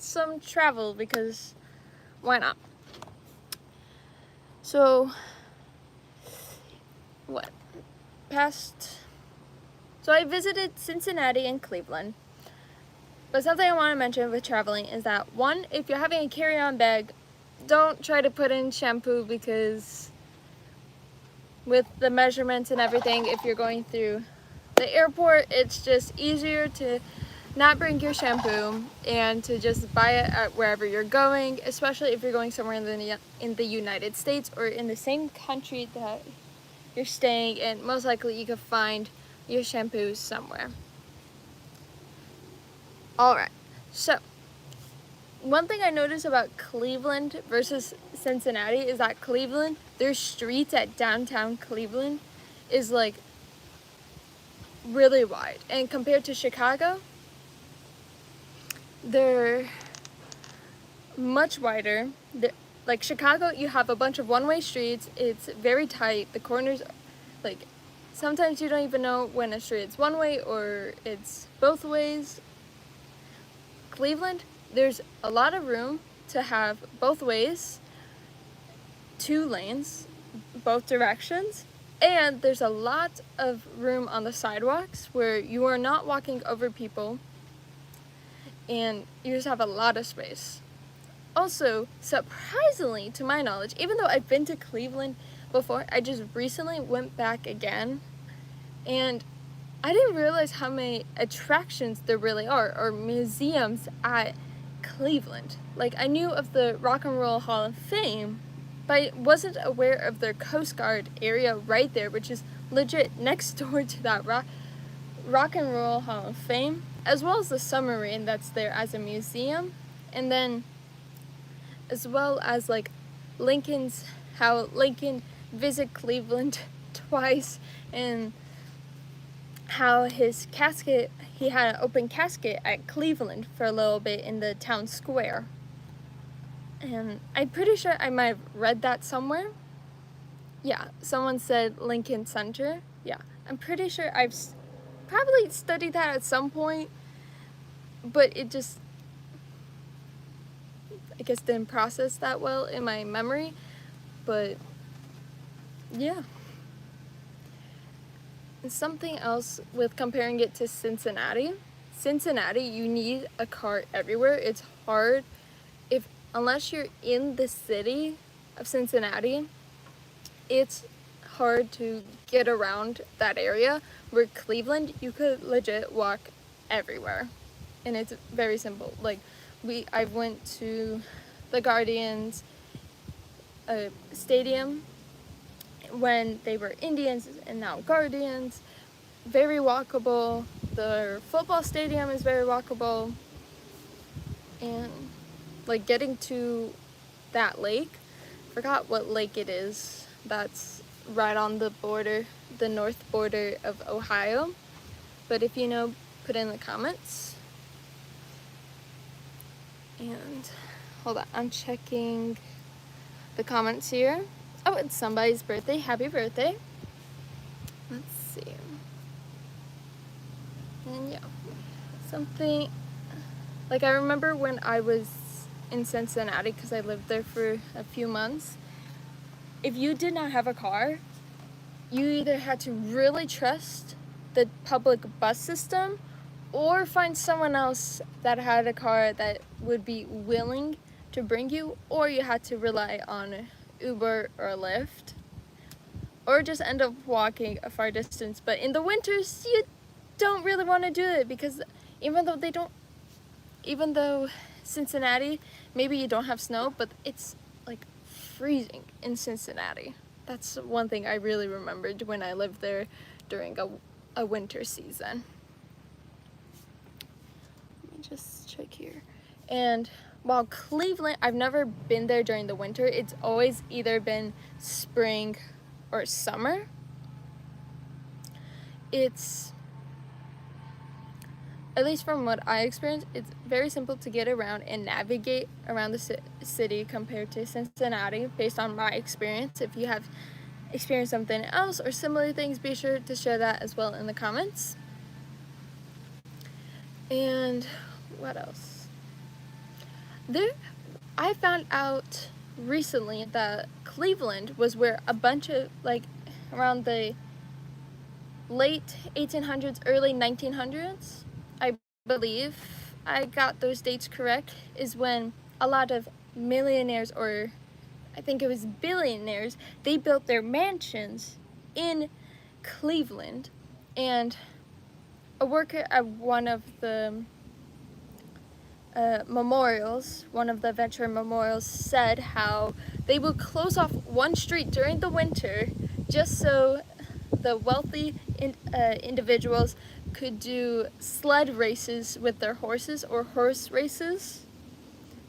some travel because why not? So so I visited Cincinnati and Cleveland. But something I want to mention with traveling is that, one, if you're having a carry-on bag, don't try to put in shampoo, because with the measurements and everything, if you're going through the airport, it's just easier to not bring your shampoo and to just buy it at wherever you're going, especially if you're going somewhere in the United States or in the same country that you're staying, and most likely you could find your shampoo somewhere. Alright, so one thing I noticed about Cleveland versus Cincinnati is that Cleveland, their streets at downtown Cleveland is like really wide, and compared to Chicago, they're much wider. Like Chicago, you have a bunch of one-way streets. It's very tight. The corners, like, sometimes you don't even know when a street is one way or it's both ways. Cleveland, there's a lot of room to have both ways, 2 lanes, both directions, and there's a lot of room on the sidewalks where you are not walking over people, and you just have a lot of space. Also, surprisingly, to my knowledge, even though I've been to Cleveland before, I just recently went back again, and I didn't realize how many attractions there really are, or museums at Cleveland. Like, I knew of the Rock and Roll Hall of Fame, but I wasn't aware of their Coast Guard area right there, which is legit next door to that Rock and Roll Hall of Fame, as well as the submarine that's there as a museum, and then as well as like how Lincoln visited Cleveland twice, and how his casket, he had an open casket at Cleveland for a little bit in the town square. And I'm pretty sure I might have read that somewhere. Yeah, someone said Lincoln Center. Yeah, I'm pretty sure I've probably studied that at some point, but it just, I guess, didn't process that well in my memory. But yeah. And something else with comparing it to Cincinnati, you need a car everywhere. It's hard unless you're in the city of Cincinnati, it's hard to get around that area. Where Cleveland, you could legit walk everywhere, and it's very simple. Like, I went to the Guardians stadium when they were Indians and now Guardians. Very walkable. The football stadium is very walkable, and like getting to that lake, forgot what lake it is, that's right on the border, the north border of Ohio, but if you know, put in the comments. And hold on, I'm checking the comments here. Oh, it's somebody's birthday. Happy birthday. Let's see. And yeah, something like, I remember when I was in Cincinnati, because I lived there for a few months, if you did not have a car, you either had to really trust the public bus system or find someone else that had a car that would be willing to bring you, or you had to rely on Uber or Lyft, or just end up walking a far distance. But in the winters, you don't really want to do it, because even though Cincinnati, maybe you don't have snow, but it's like freezing in Cincinnati. That's one thing I really remembered when I lived there during a winter season. Let me just check here. And while Cleveland, I've never been there during the winter. It's always either been spring or summer. It's, at least from what I experienced, it's very simple to get around and navigate around the city compared to Cincinnati, based on my experience. If you have experienced something else or similar things, be sure to share that as well in the comments. And what else? There, I found out recently that Cleveland was where a bunch of, like, around the late 1800s, early 1900s, I believe I got those dates correct, is when a lot of millionaires, or I think it was billionaires, they built their mansions in Cleveland. And a worker at one of the memorials, one of the veteran memorials, said how they would close off one street during the winter just so the wealthy individuals could do sled races with their horses, or horse races,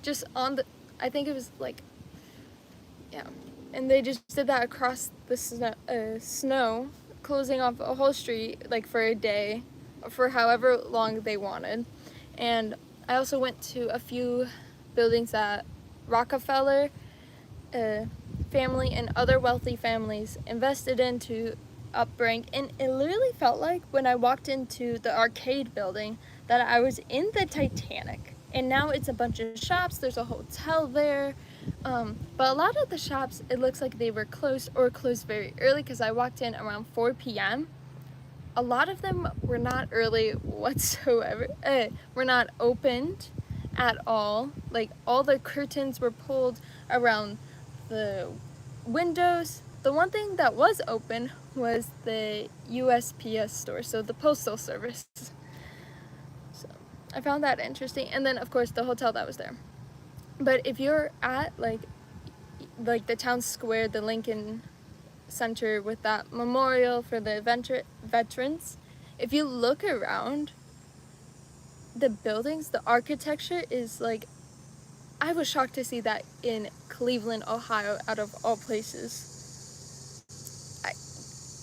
just on the, I think it was like, yeah, and they just did that across the snow, closing off a whole street, like, for a day, for however long they wanted. And I also went to a few buildings that Rockefeller family and other wealthy families invested in to upbring, and it literally felt like when I walked into the arcade building that I was in the Titanic. And now it's a bunch of shops, there's a hotel there, but a lot of the shops, it looks like they were closed, or closed very early, because I walked in around 4 p.m. A lot of them were not early whatsoever, were not opened at all. Like, all the curtains were pulled around the windows. The one thing that was open was the USPS store, so the postal service. So I found that interesting. And then, of course, the hotel that was there. But if you're at like the town square, the Lincoln Center with that memorial for the veterans, if you look around the buildings, the architecture is like, I was shocked to see that in Cleveland, Ohio, out of all places.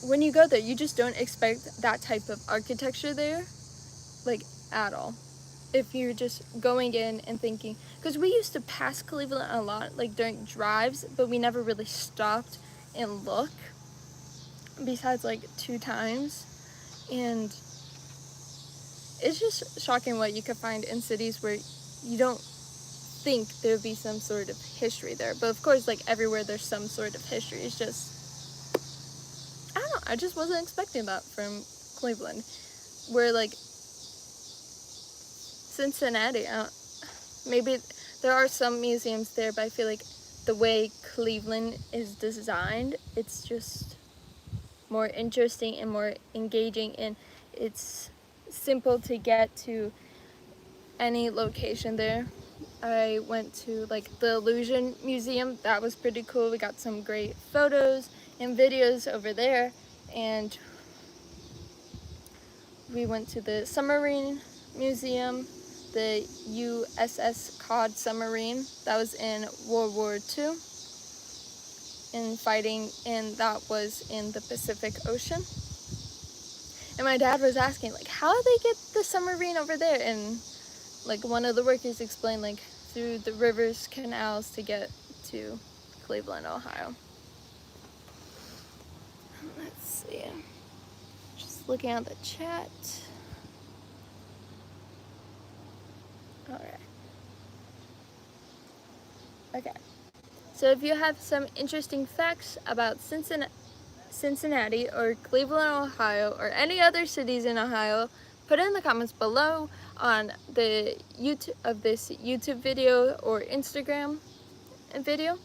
When you go there, you just don't expect that type of architecture there, like, at all. If you're just going in and thinking, because we used to pass Cleveland a lot, like, during drives, but we never really stopped and look, besides like 2 times. And it's just shocking what you could find in cities where you don't think there would be some sort of history there. But of course, like, everywhere there's some sort of history. It's just, I don't know, I just wasn't expecting that from Cleveland. Where, like, Cincinnati, maybe there are some museums there, but I feel like the way Cleveland is designed, it's just more interesting and more engaging, and it's simple to get to any location there. I went to, like, the Illusion Museum. That was pretty cool. We got some great photos and videos over there. And we went to the Submarine Museum, the USS Cod submarine. That was in World War II, in fighting, and that was in the Pacific Ocean. And my dad was asking, like, how did they get the submarine over there? And, like, one of the workers explained, like, through the rivers, canals to get to Cleveland, Ohio. Let's see. Just looking at the chat. Alright. Okay. So if you have some interesting facts about Cincinnati or Cleveland, Ohio, or any other cities in Ohio, put it in the comments below on the YouTube of this YouTube video or Instagram video.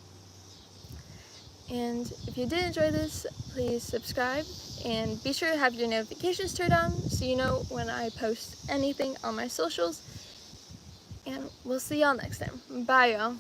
And if you did enjoy this, please subscribe and be sure to have your notifications turned on so you know when I post anything on my socials. And we'll see y'all next time. Bye, y'all.